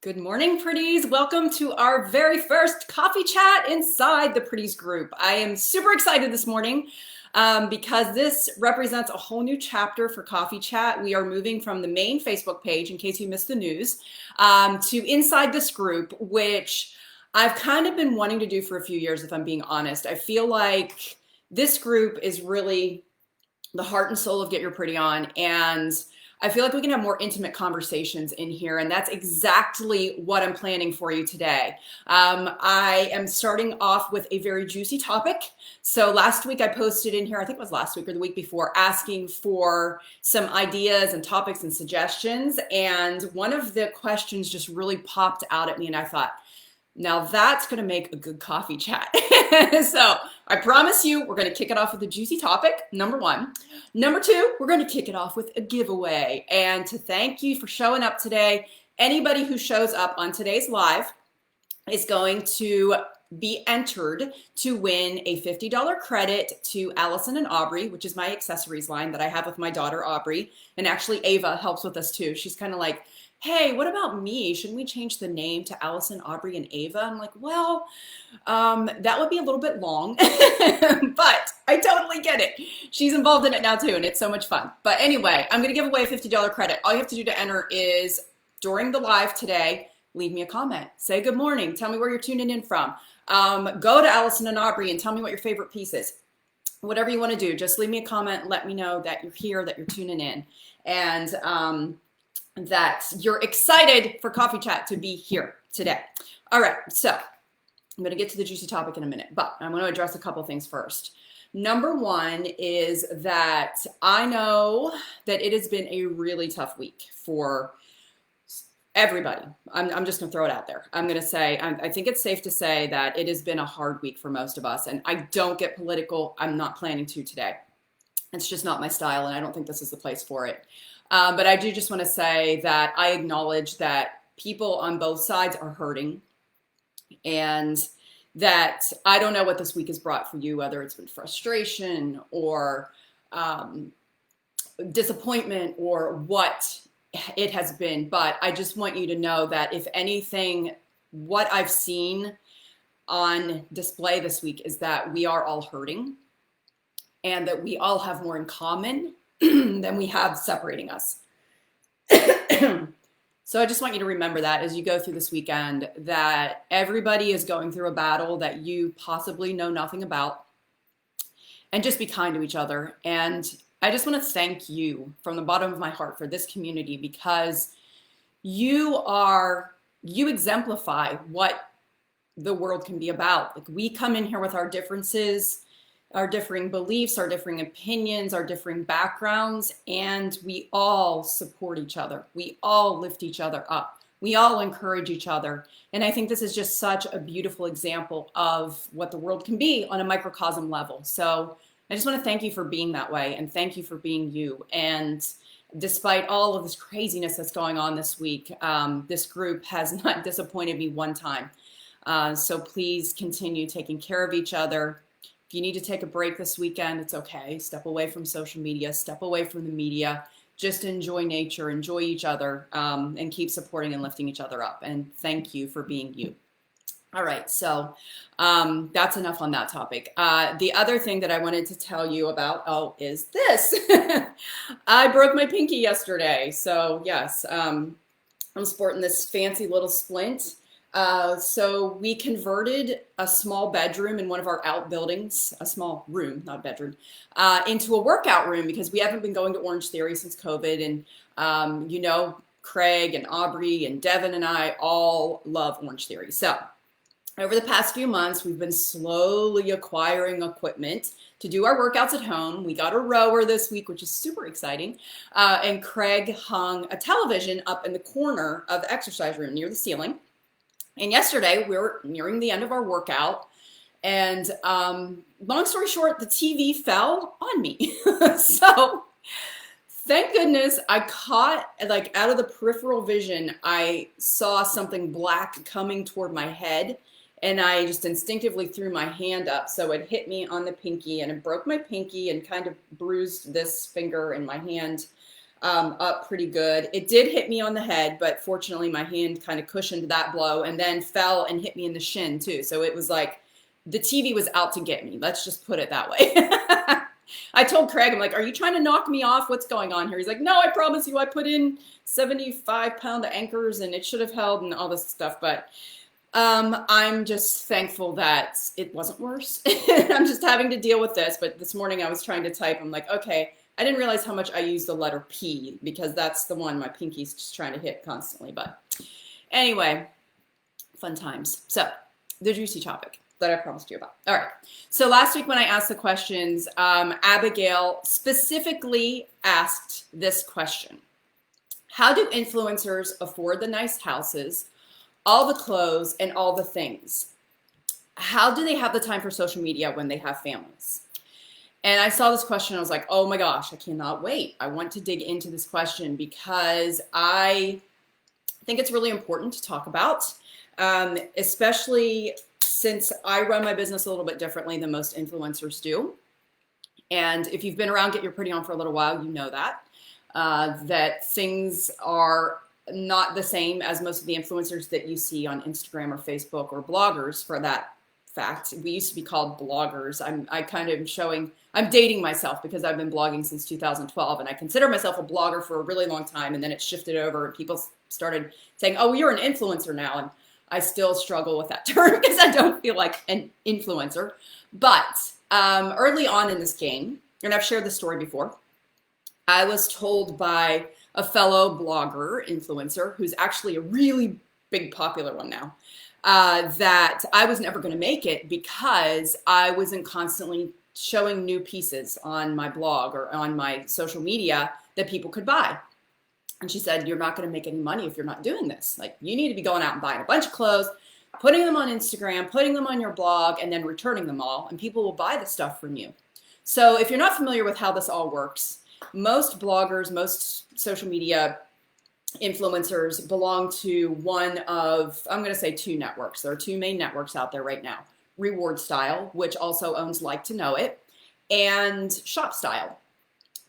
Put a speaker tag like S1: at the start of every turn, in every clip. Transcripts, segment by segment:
S1: Good morning, pretties. Welcome to our very first coffee chat inside the pretties group. I am super excited this morning because this represents a whole new chapter for coffee chat. We are moving from the main Facebook page, in case you missed the news, to inside this group, which I've kind of been wanting to do for a few years, if I'm being honest. I feel like this group is really the heart and soul of Get Your Pretty On, and I feel like we can have more intimate conversations in here, and that's exactly what I'm planning for you today. I am starting off with a very juicy topic. So last week I posted in here, I think it was last week or the week before, asking for some ideas and topics and suggestions, and one of the questions just really popped out at me, and I thought, now that's going to make a good coffee chat. So I promise you, we're going to kick it off with a juicy topic, number one. Number two, we're going to kick it off with a giveaway. And to thank you for showing up today, anybody who shows up on today's live is going to be entered to win a $50 credit to Allison and Aubrey, which is my accessories line that I have with my daughter, Aubrey. And actually, Ava helps with us too. She's kind of like, hey, what about me? Shouldn't we change the name to Allison, Aubrey, and Ava? I'm like, well, that would be a little bit long, but I totally get it. She's involved in it now too, and it's so much fun. But anyway, I'm going to give away a $50 credit. All you have to do to enter is during the live today, leave me a comment. Say good morning. Tell me where you're tuning in from. Go to Allison and Aubrey and tell me what your favorite piece is. Whatever you want to do, just leave me a comment. Let me know that you're here, that you're tuning in. And that you're excited for Coffee Chat to be here today. All right, so I'm going to get to the juicy topic in a minute, but I'm going to address a couple things first. Number one is that I know that it has been a really tough week for everybody. I'm just going to throw it out there. I'm going to say, I think it's safe to say that it has been a hard week for most of us, and I don't get political. I'm not planning to today. It's just not my style, and I don't think this is the place for it. But I do just want to say that I acknowledge that people on both sides are hurting, and that I don't know what this week has brought for you, whether it's been frustration or disappointment or what it has been. But I just want you to know that if anything, what I've seen on display this week is that we are all hurting and that we all have more in common than we have separating us. So I just want you to remember that as you go through this weekend, that everybody is going through a battle that you possibly know nothing about, and just be kind to each other. And I just want to thank you from the bottom of my heart for this community, because you exemplify what the world can be about. Like, we come in here with our differences, our differing beliefs, our differing opinions, our differing backgrounds, and we all support each other. We all lift each other up. We all encourage each other. And I think this is just such a beautiful example of what the world can be on a microcosm level. So I just want to thank you for being that way, and thank you for being you. And despite all of this craziness that's going on this week, this group has not disappointed me one time. So please continue taking care of each other. If you need to take a break this weekend, it's okay. Step away from social media, step away from the media, just enjoy nature, enjoy each other, and keep supporting and lifting each other up. And thank you for being you. All right, so that's enough on that topic. The other thing that I wanted to tell you about, is this. I broke my pinky yesterday. So yes, I'm sporting this fancy little splint. So we converted a small bedroom in one of our outbuildings, a small room, not bedroom, into a workout room, because we haven't been going to Orange Theory since COVID. And, Craig and Aubrey and Devin and I all love Orange Theory. So over the past few months, we've been slowly acquiring equipment to do our workouts at home. We got a rower this week, which is super exciting. And Craig hung a television up in the corner of the exercise room near the ceiling. And yesterday, we were nearing the end of our workout, and long story short, the TV fell on me. So thank goodness I caught, like, out of the peripheral vision, I saw something black coming toward my head, and I just instinctively threw my hand up. So it hit me on the pinky, and it broke my pinky and kind of bruised this finger in my hand. up pretty good. It did hit me on the head, but fortunately my hand kind of cushioned that blow and then fell and hit me in the shin too. So it was like the TV was out to get me. Let's just put it that way. I told Craig, I'm like, are you trying to knock me off? What's going on here? He's like, no, I promise you, I put in 75-pound anchors and it should have held and all this stuff. But I'm just thankful that it wasn't worse. I'm just having to deal with this. But this morning I was trying to type. I'm like, okay, I didn't realize how much I use the letter P because that's the one my pinky's just trying to hit constantly. But anyway, fun times. So the juicy topic that I promised you about. All right. So last week when I asked the questions, Abigail specifically asked this question. How do influencers afford the nice houses, all the clothes, and all the things? How do they have the time for social media when they have families? And I saw this question. I was like, oh my gosh, I cannot wait. I want to dig into this question because I think it's really important to talk about, especially since I run my business a little bit differently than most influencers do. And if you've been around Get Your Pretty On for a little while, you know that things are not the same as most of the influencers that you see on Instagram or Facebook or bloggers for that fact. We used to be called bloggers. I'm dating myself because I've been blogging since 2012 and I consider myself a blogger for a really long time. And then it shifted over and people started saying, oh, you're an influencer now. And I still struggle with that term because I don't feel like an influencer. But early on in this game, and I've shared this story before, I was told by a fellow blogger, influencer, who's actually a really big popular one now, that I was never going to make it because I wasn't constantly showing new pieces on my blog or on my social media that people could buy. And she said, you're not going to make any money if you're not doing this. Like, you need to be going out and buying a bunch of clothes, putting them on Instagram, putting them on your blog, and then returning them all, and people will buy the stuff from you. So if you're not familiar with how this all works, most bloggers, most social media influencers belong to one of, I'm going to say two networks. There are two main networks out there right now. Reward Style, which also owns Like to Know It, and Shop Style.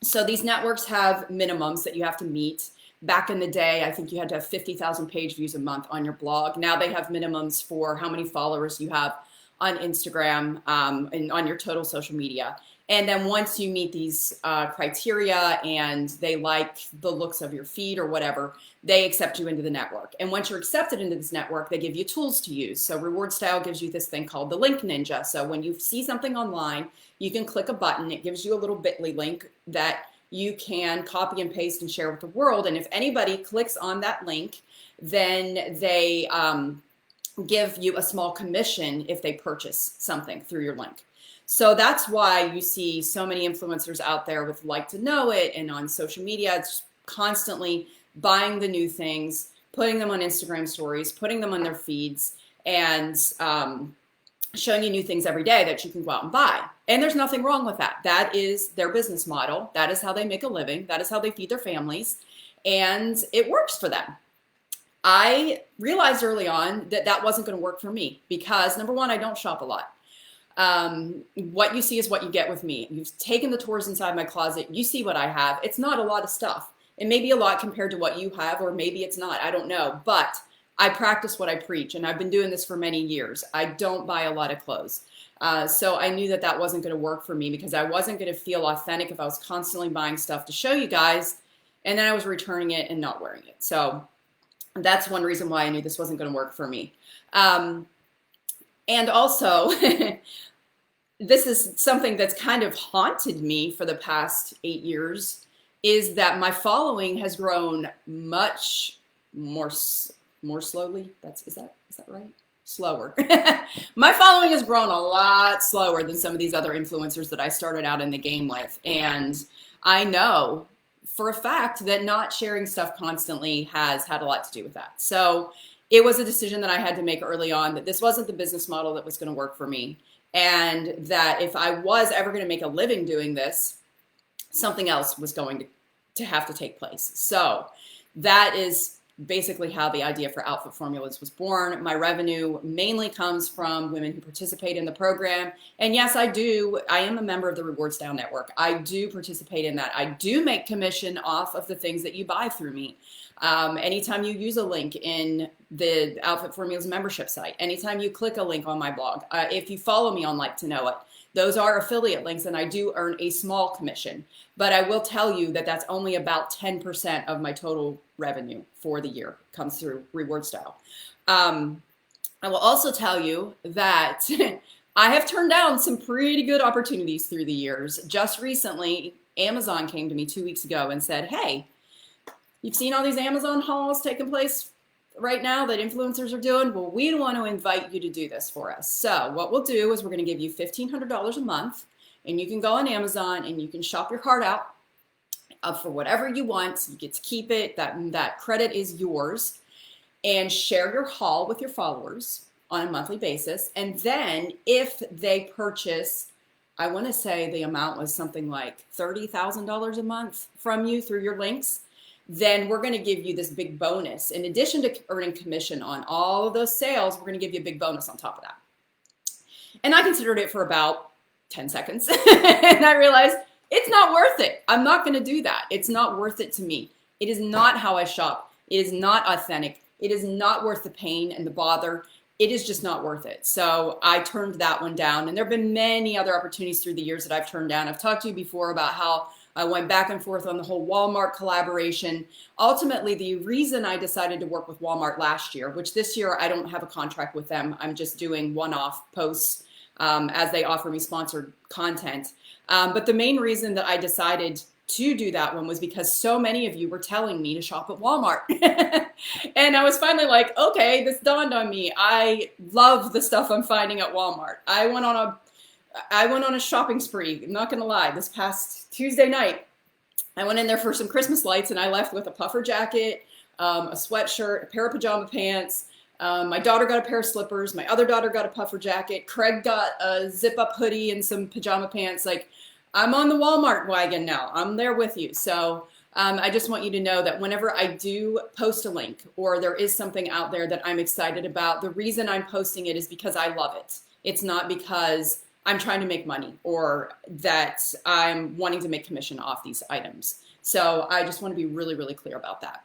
S1: So these networks have minimums that you have to meet. Back in the day, I think you had to have 50,000 page views a month on your blog. Now they have minimums for how many followers you have on Instagram and on your total social media. And then once you meet these criteria and they like the looks of your feed or whatever, they accept you into the network. And once you're accepted into this network, they give you tools to use. So Reward Style gives you this thing called the Link Ninja. So when you see something online, you can click a button. It gives you a little bit.ly link that you can copy and paste and share with the world. And if anybody clicks on that link, then they give you a small commission if they purchase something through your link. So that's why you see so many influencers out there with Like to Know It and on social media, it's constantly buying the new things, putting them on Instagram stories, putting them on their feeds, and showing you new things every day that you can go out and buy. And there's nothing wrong with that. That is their business model. That is how they make a living. That is how they feed their families. And it works for them. I realized early on that that wasn't going to work for me because, number one, I don't shop a lot. What you see is what you get with me. You've taken the tours inside my closet. You see what I have. It's not a lot of stuff. It may be a lot compared to what you have, or maybe it's not. I don't know. But I practice what I preach, and I've been doing this for many years. I don't buy a lot of clothes. So I knew that that wasn't going to work for me because I wasn't going to feel authentic if I was constantly buying stuff to show you guys, and then I was returning it and not wearing it. So that's one reason why I knew this wasn't going to work for me. And also, this is something that's kind of haunted me for the past 8 years, is that my following has grown much more slowly. Is that right? Slower. My following has grown a lot slower than some of these other influencers that I started out in the game with. And I know for a fact that not sharing stuff constantly has had a lot to do with that. So it was a decision that I had to make early on that this wasn't the business model that was going to work for me. And that if I was ever going to make a living doing this, something else was going to have to take place. So that is basically how the idea for Outfit Formulas was born. My revenue mainly comes from women who participate in the program. And yes, I am a member of the Rewards Down Network. I do participate in that. I do make commission off of the things that you buy through me. Anytime you use a link in the Outfit Formulas membership site, anytime you click a link on my blog, if you follow me on Like to Know It, those are affiliate links and I do earn a small commission. But I will tell you that that's only about 10% of my total revenue for the year comes through Reward Style. I will also tell you that I have turned down some pretty good opportunities through the years. Just recently, Amazon came to me 2 weeks ago and said, hey, you've seen all these Amazon hauls taking place right now that influencers are doing. Well, we want to invite you to do this for us. So what we'll do is we're going to give you $1,500 a month, and you can go on Amazon and you can shop your heart out for whatever you want. You get to keep it. That credit is yours, and share your haul with your followers on a monthly basis. And then if they purchase, I want to say the amount was something like $30,000 a month from you through your links, then we're going to give you this big bonus. In addition to earning commission on all of those sales, we're going to give you a big bonus on top of that. And I considered it for about 10 seconds. And I realized it's not worth it. I'm not going to do that. It's not worth it to me. It is not how I shop. It is not authentic. It is not worth the pain and the bother. It is just not worth it. So I turned that one down. And there have been many other opportunities through the years that I've turned down. I've talked to you before about how I went back and forth on the whole Walmart collaboration. Ultimately, the reason I decided to work with Walmart last year, which this year I don't have a contract with them, I'm just doing one-off posts as they offer me sponsored content. But the main reason that I decided to do that one was because so many of you were telling me to shop at Walmart. And I was finally like, okay, this dawned on me. I love the stuff I'm finding at Walmart. I went on a shopping spree. I'm not going to lie. This past Tuesday night, I went in there for some Christmas lights and I left with a puffer jacket, a sweatshirt, a pair of pajama pants. My daughter got a pair of slippers. My other daughter got a puffer jacket. Craig got a zip up hoodie and some pajama pants. Like, I'm on the Walmart wagon now. I'm there with you. So I just want you to know that whenever I do post a link or there is something out there that I'm excited about, the reason I'm posting it is because I love it. It's not because I'm trying to make money or that I'm wanting to make commission off these items. So I just want to be really, really clear about that.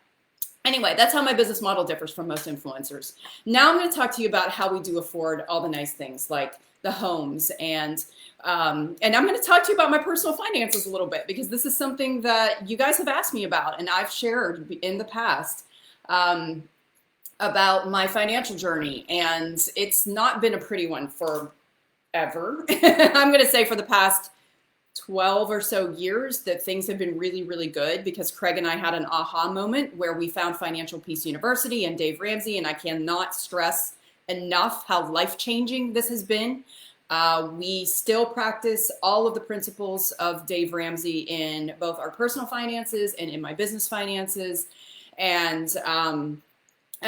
S1: Anyway, that's how my business model differs from most influencers. Now I'm going to talk to you about how we do afford all the nice things like the homes and I'm going to talk to you about my personal finances a little bit because this is something that you guys have asked me about and I've shared in the past about my financial journey, and it's not been a pretty one for ever. I'm going to say for the past 12 or so years that things have been really, really good because Craig and I had an aha moment where we found Financial Peace University and Dave Ramsey, and I cannot stress enough how life-changing this has been. We still practice all of the principles of Dave Ramsey in both our personal finances and in my business finances. And I'm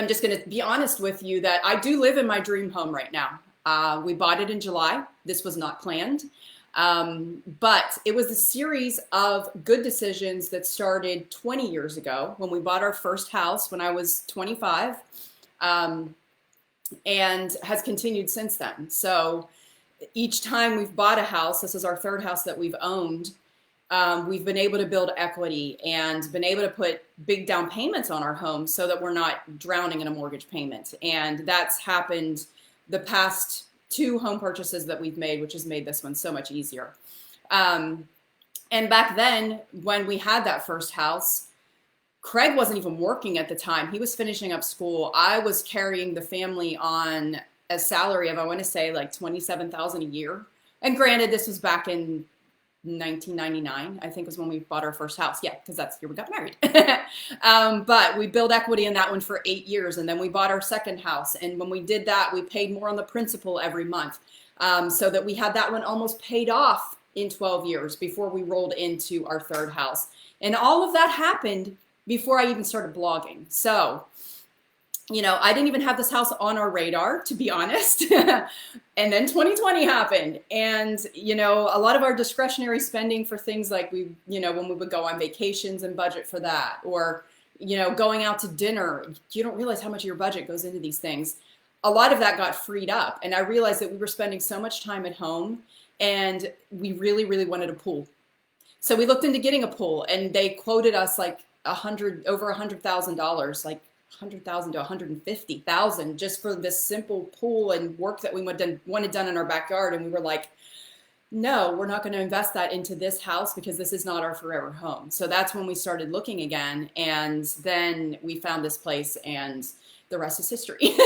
S1: just going to be honest with you that I do live in my dream home right now. We bought it in July. This was not planned. But it was a series of good decisions that started 20 years ago when we bought our first house when I was 25, and has continued since then. So each time we've bought a house, this is our third house that we've owned, we've been able to build equity and been able to put big down payments on our home so that we're not drowning in a mortgage payment. And that's happened the past 2 home purchases that we've made, which has made this one so much easier. And back then, when we had that first house, Craig wasn't even working at the time. He was finishing up school. I was carrying the family on a salary of, I want to say, like $27,000 a year. And granted, this was back in 1999, I think was when we bought our first house. Yeah, because that's the year we got married. But we built equity in that one for 8 years, and then we bought our second house. And when we did that, we paid more on the principal every month, so that we had that one almost paid off in 12 years before we rolled into our third house. And all of that happened before I even started blogging. So, you know, I didn't even have this house on our radar, to be honest. And then 2020 happened. And, you know, a lot of our discretionary spending for things like when we would go on vacations and budget for that, or, going out to dinner. You don't realize how much of your budget goes into these things. A lot of that got freed up. And I realized that we were spending so much time at home, and we really, really wanted a pool. So we looked into getting a pool, and they quoted us like over $100,000, like 100,000 to 150,000 just for this simple pool and work that we wanted done in our backyard. And we were like, no, we're not going to invest that into this house because this is not our forever home. So that's when we started looking again. And then we found this place, and the rest is history.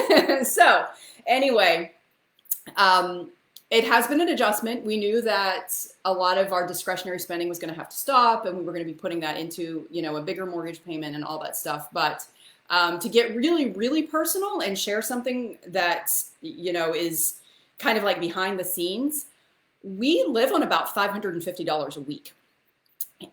S1: So anyway, it has been an adjustment. We knew that a lot of our discretionary spending was going to have to stop, and we were going to be putting that into, a bigger mortgage payment and all that stuff. But to get really, really personal and share something that, is kind of like behind the scenes, we live on about $550 a week.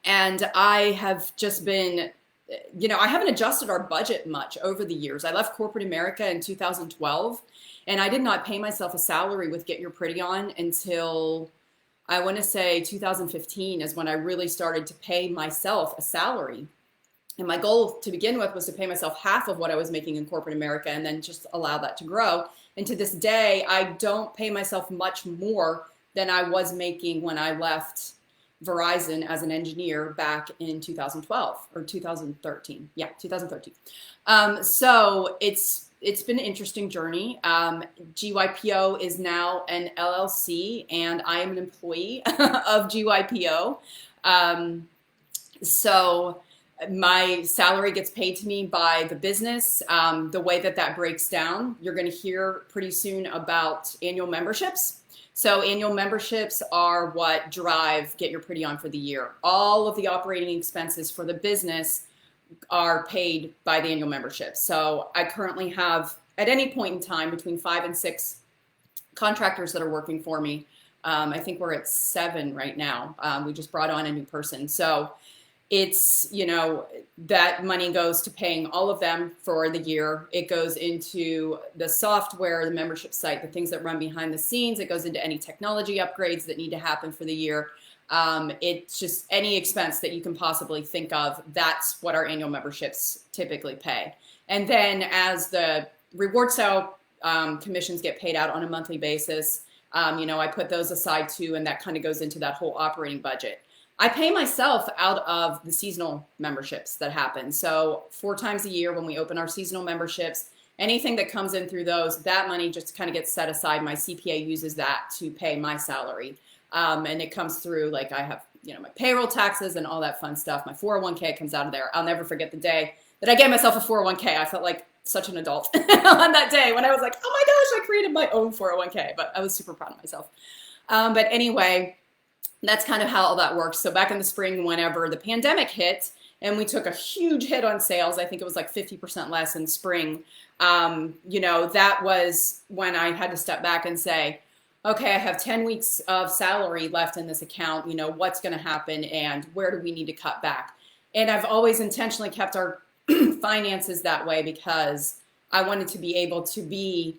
S1: And I have just been, I haven't adjusted our budget much over the years. I left corporate America in 2012, and I did not pay myself a salary with Get Your Pretty On until, I want to say 2015 is when I really started to pay myself a salary. And my goal to begin with was to pay myself half of what I was making in corporate America and then just allow that to grow. And to this day, I don't pay myself much more than I was making when I left Verizon as an engineer back in 2012 or 2013. Yeah, 2013. So it's been an interesting journey. GYPO is now an LLC, and I am an employee of GYPO. So my salary gets paid to me by the business. The way that breaks down, you're going to hear pretty soon about annual memberships. So annual memberships are what drive Get Your Pretty On for the year. All of the operating expenses for the business are paid by the annual membership. So I currently have, at any point in time, between 5 and 6 contractors that are working for me. I think we're at 7 right now. We just brought on a new person. So it's, that money goes to paying all of them for the year. It goes into the software, the membership site, the things that run behind the scenes. It goes into any technology upgrades that need to happen for the year. It's just any expense that you can possibly think of. That's what our annual memberships typically pay. And then as the reward sale commissions get paid out on a monthly basis, I put those aside too, and that kind of goes into that whole operating budget. I pay myself out of the seasonal memberships that happen. So 4 times a year when we open our seasonal memberships, anything that comes in through those, that money just kind of gets set aside. My CPA uses that to pay my salary. And it comes through, like I have, my payroll taxes and all that fun stuff. My 401k comes out of there. I'll never forget the day that I gave myself a 401k. I felt like such an adult on that day when I was like, oh my gosh, I created my own 401k, but I was super proud of myself. But anyway, that's kind of how all that works. So back in the spring, whenever the pandemic hit and we took a huge hit on sales, I think it was like 50% less in spring. That was when I had to step back and say, okay, I have 10 weeks of salary left in this account. What's going to happen and where do we need to cut back? And I've always intentionally kept our finances that way because I wanted to be able to be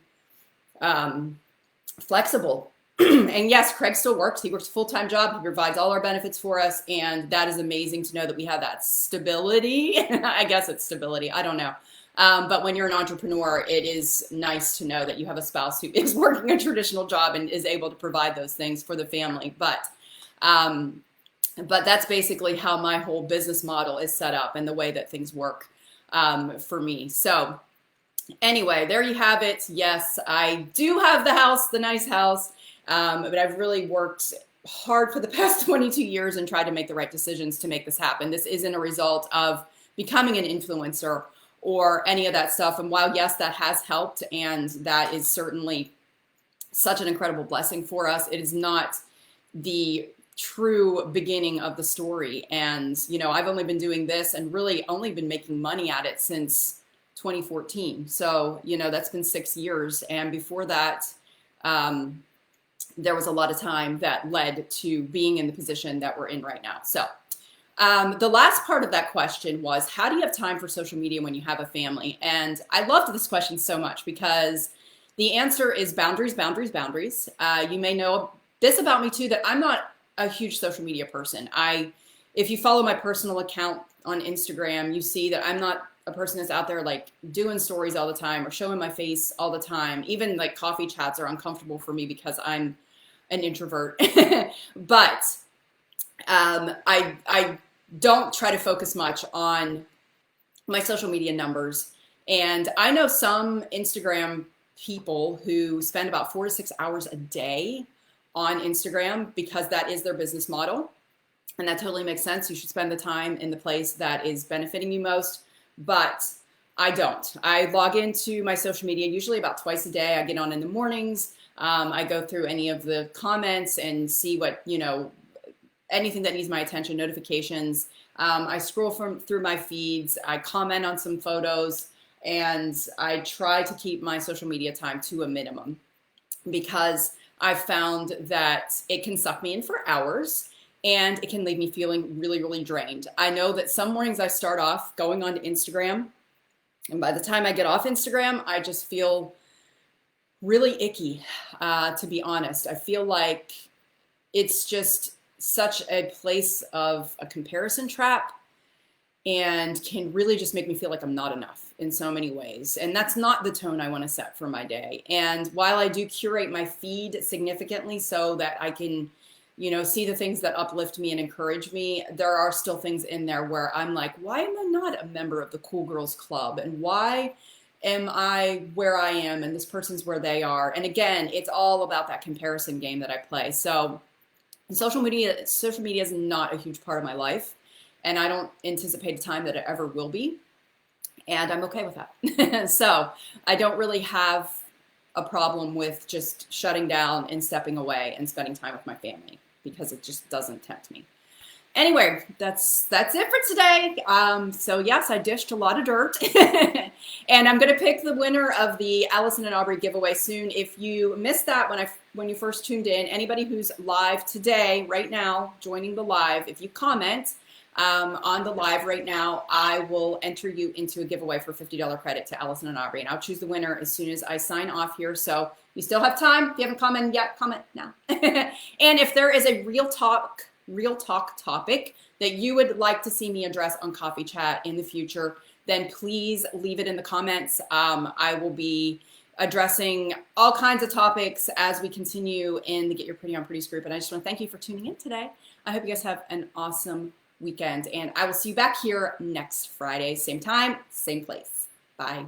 S1: flexible. And yes, Craig still works. He works a full-time job. He provides all our benefits for us. And that is amazing to know that we have that stability. I guess it's stability. I don't know. But when you're an entrepreneur, it is nice to know that you have a spouse who is working a traditional job and is able to provide those things for the family. But that's basically how my whole business model is set up and the way that things work for me. So anyway, there you have it. Yes, I do have the house, the nice house. But I've really worked hard for the past 22 years and tried to make the right decisions to make this happen. This isn't a result of becoming an influencer or any of that stuff. And while, yes, that has helped, and that is certainly such an incredible blessing for us, it is not the true beginning of the story. And, I've only been doing this and really only been making money at it since 2014. So, that's been 6 years. And before that, there was a lot of time that led to being in the position that we're in right now. So the last part of that question was, how do you have time for social media when you have a family? And I loved this question so much because the answer is boundaries, boundaries, boundaries. You may know this about me too, that I'm not a huge social media person. If you follow my personal account on Instagram, you see that I'm not a person that's out there like doing stories all the time or showing my face all the time. Even like coffee chats are uncomfortable for me because I'm an introvert. But I don't try to focus much on my social media numbers. And I know some Instagram people who spend about 4 to 6 hours a day on Instagram because that is their business model. And that totally makes sense. You should spend the time in the place that is benefiting you most. But I don't. I log into my social media usually about twice a day. I get on in the mornings. I go through any of the comments and see what, anything that needs my attention, notifications. I scroll through my feeds. I comment on some photos, and I try to keep my social media time to a minimum because I've found that it can suck me in for hours and it can leave me feeling really, really drained. I know that some mornings I start off going onto Instagram, and by the time I get off Instagram, I just feel really icky, to be honest. I feel like it's just such a place of a comparison trap and can really just make me feel like I'm not enough in so many ways. And that's not the tone I want to set for my day. And while I do curate my feed significantly so that I can, see the things that uplift me and encourage me, there are still things in there where I'm like, why am I not a member of the Cool Girls Club? And why am I where I am and this person's where they are? And again, it's all about that comparison game that I play. So social media is not a huge part of my life, and I don't anticipate a time that it ever will be, and I'm okay with that. So I don't really have a problem with just shutting down and stepping away and spending time with my family because it just doesn't tempt me. Anyway, that's it for today. So yes, I dished a lot of dirt, and I'm gonna pick the winner of the Allison and Aubrey giveaway soon. If you missed that when you first tuned in, anybody who's live today, right now, joining the live, if you comment on the live right now, I will enter you into a giveaway for $50 credit to Allison and Aubrey, and I'll choose the winner as soon as I sign off here. So you still have time. If you haven't commented yet, comment now. And if there is a real talk topic that you would like to see me address on Coffee Chat in the future, then please leave it in the comments. I will be addressing all kinds of topics as we continue in the Get Your Pretty on Pretties group. And I just want to thank you for tuning in today. I hope you guys have an awesome weekend, and I will see you back here next Friday, same time, same place. Bye.